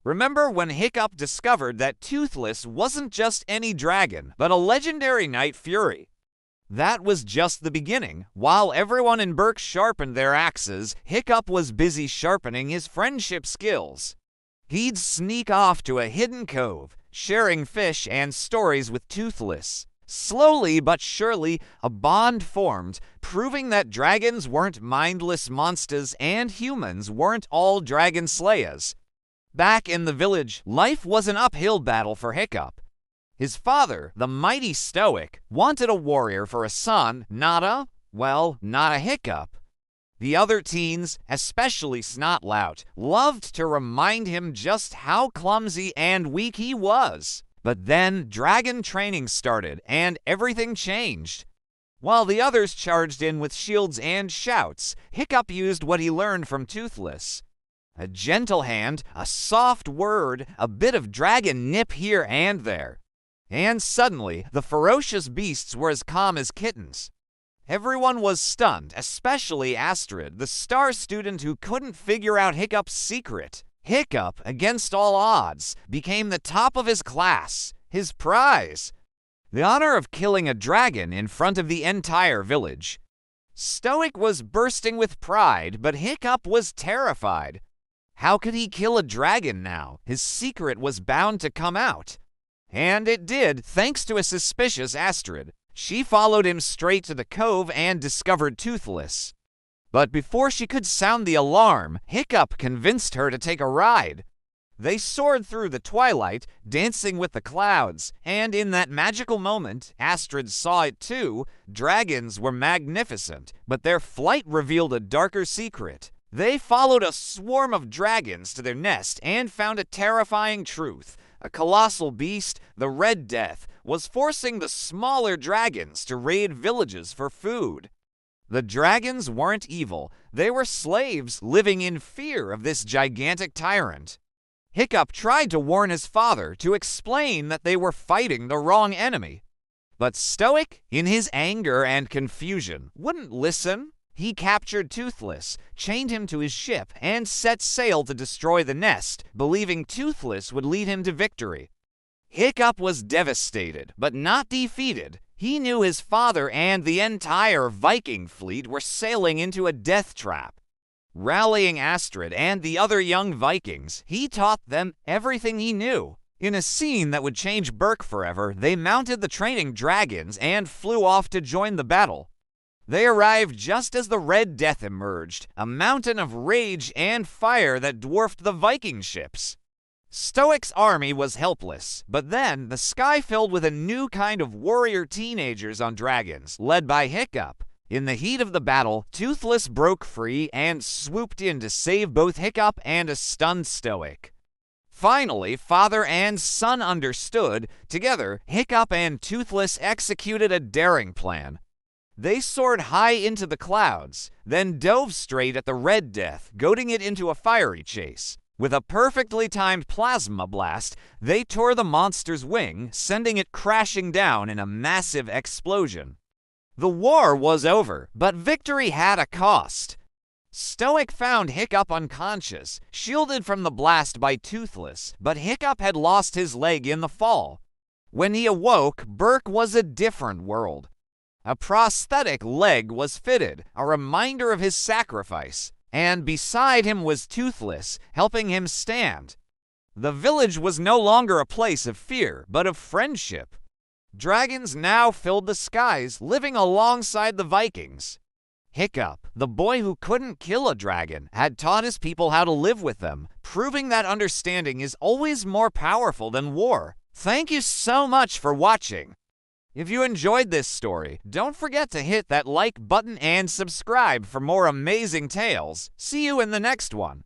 Remember when Hiccup discovered that Toothless wasn't just any dragon, but a legendary Night Fury? That was just the beginning. While everyone in Berk sharpened their axes, Hiccup was busy sharpening his friendship skills. He'd sneak off to a hidden cove, sharing fish and stories with Toothless. Slowly but surely, a bond formed, proving that dragons weren't mindless monsters and humans weren't all dragon slayers. Back in the village, life was an uphill battle for Hiccup. His father, the mighty Stoic, wanted a warrior for a son, not a Hiccup. The other teens, especially Snotlout, loved to remind him just how clumsy and weak he was. But then dragon training started, and everything changed. While the others charged in with shields and shouts, Hiccup used what he learned from Toothless. A gentle hand, a soft word, a bit of dragon nip here and there. And suddenly, the ferocious beasts were as calm as kittens. Everyone was stunned, especially Astrid, the star student who couldn't figure out Hiccup's secret. Hiccup, against all odds, became the top of his class, his prize. The honor of killing a dragon in front of the entire village. Stoic was bursting with pride, but Hiccup was terrified. How could he kill a dragon now? His secret was bound to come out. And it did, thanks to a suspicious Astrid. She followed him straight to the cove and discovered Toothless. But before she could sound the alarm, Hiccup convinced her to take a ride. They soared through the twilight, dancing with the clouds, and in that magical moment, Astrid saw it too, dragons were magnificent, but their flight revealed a darker secret. They followed a swarm of dragons to their nest and found a terrifying truth. A colossal beast, the Red Death, was forcing the smaller dragons to raid villages for food. The dragons weren't evil. They were slaves living in fear of this gigantic tyrant. Hiccup tried to warn his father to explain that they were fighting the wrong enemy. But Stoic, in his anger and confusion, wouldn't listen. He captured Toothless, chained him to his ship, and set sail to destroy the nest, believing Toothless would lead him to victory. Hiccup was devastated, but not defeated. He knew his father and the entire Viking fleet were sailing into a death trap. Rallying Astrid and the other young Vikings, he taught them everything he knew. In a scene that would change Berk forever, they mounted the training dragons and flew off to join the battle. They arrived just as the Red Death emerged, a mountain of rage and fire that dwarfed the Viking ships. Stoic's army was helpless, but then the sky filled with a new kind of warrior teenagers on dragons, led by Hiccup. In the heat of the battle, Toothless broke free and swooped in to save both Hiccup and a stunned Stoic. Finally, father and son understood. Together, Hiccup and Toothless executed a daring plan. They soared high into the clouds, then dove straight at the Red Death, goading it into a fiery chase. With a perfectly timed plasma blast, they tore the monster's wing, sending it crashing down in a massive explosion. The war was over, but victory had a cost. Stoic found Hiccup unconscious, shielded from the blast by Toothless, but Hiccup had lost his leg in the fall. When he awoke, Berk was a different world. A prosthetic leg was fitted, a reminder of his sacrifice, and beside him was Toothless, helping him stand. The village was no longer a place of fear, but of friendship. Dragons now filled the skies, living alongside the Vikings. Hiccup, the boy who couldn't kill a dragon, had taught his people how to live with them, proving that understanding is always more powerful than war. Thank you so much for watching. If you enjoyed this story, don't forget to hit that like button and subscribe for more amazing tales. See you in the next one.